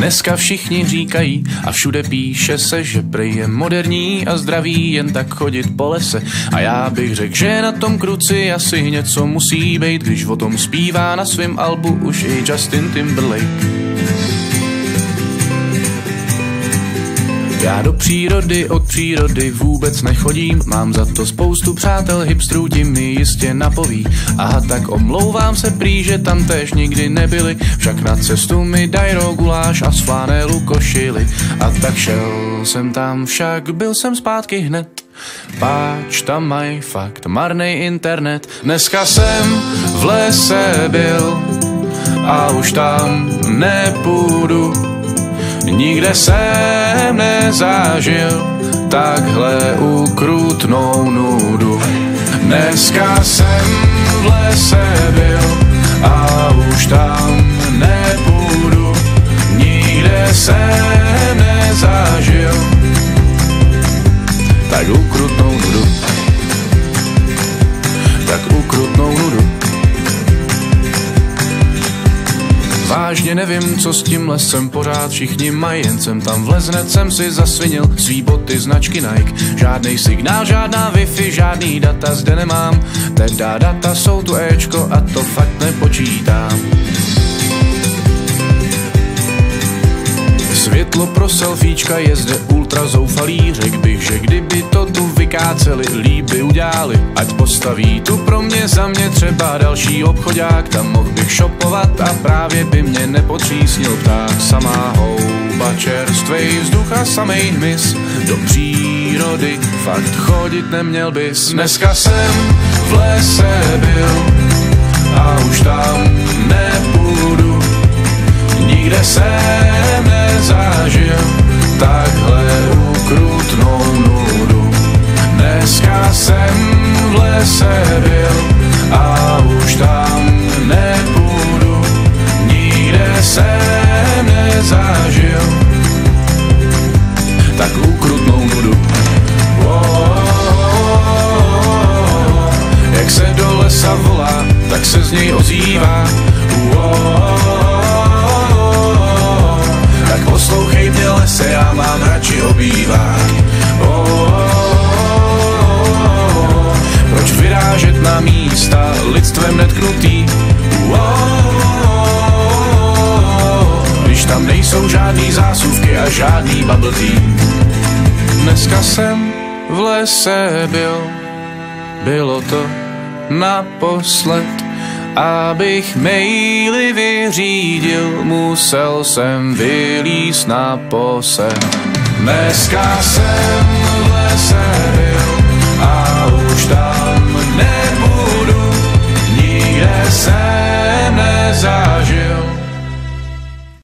Dneska všichni říkají a všude píše se, že prej je moderní a zdravý jen tak chodit po lese. A já bych řekl, že na tom kruci asi něco musí být, když o tom zpívá na svém albu už i Justin Timberlake. Já do přírody od přírody vůbec nechodím, mám za to spoustu přátel hipstrů, ti mi jistě napoví. Aha, tak omlouvám se prý, že tam též nikdy nebyli, však na cestu mi daj guláš a z flanelu košily. A tak šel jsem tam, však byl jsem zpátky hned, páč tam mají fakt marnej internet. Dneska jsem v lese byl a už tam nepůjdu, nikde jsem nezažil takhle ukrutnou nudu. Dneska jsem v lese byl a už tam nepůjdu, nikde jsem nezažil tak ukrutnou nudu. Tak ukrutnou nudu. Vážně nevím, co s tím lesem pořád všichni mají, jen jsem tam vlez, hned jsem si zasvinil svý boty značky Nike. Žádnej signál, žádná Wi-Fi, žádný data zde nemám, teda data jsou tu Ečko a to fakt nepočítám. Světlo pro selfiečka je zde ultra zoufalý, řekl bych, že kdyby to tu vykáceli, líby udělali. Ať postaví tu pro mě za mě třeba další obchodák, tam mohl bych shopovat a právě by mě nepotřísnil pták. Samá houba, čerstvej vzduch a samej hmyz, do přírody fakt chodit neměl bys. Dneska jsem v lese byl a už tam nepůjdu, nikde jsem nezažil takhle ukrutnou nudu. Dneska jsem v lese byl a už tam nepůjdu, nikde jsem nezažil tak ukrutnou nudu. Jak se do lesa volá, tak se z něj ozývá. Tak poslouchej mě lese, já mám radši obývák. Proč vyrážet na místa lidstvem netknutý, když tam nejsou žádný zásuvky a žádný bubble tea. Dneska jsem v lese byl, bylo to naposled. Abych maily vyřídil, musel jsem vylízt na posed. Dneska jsem v lese byl a už tam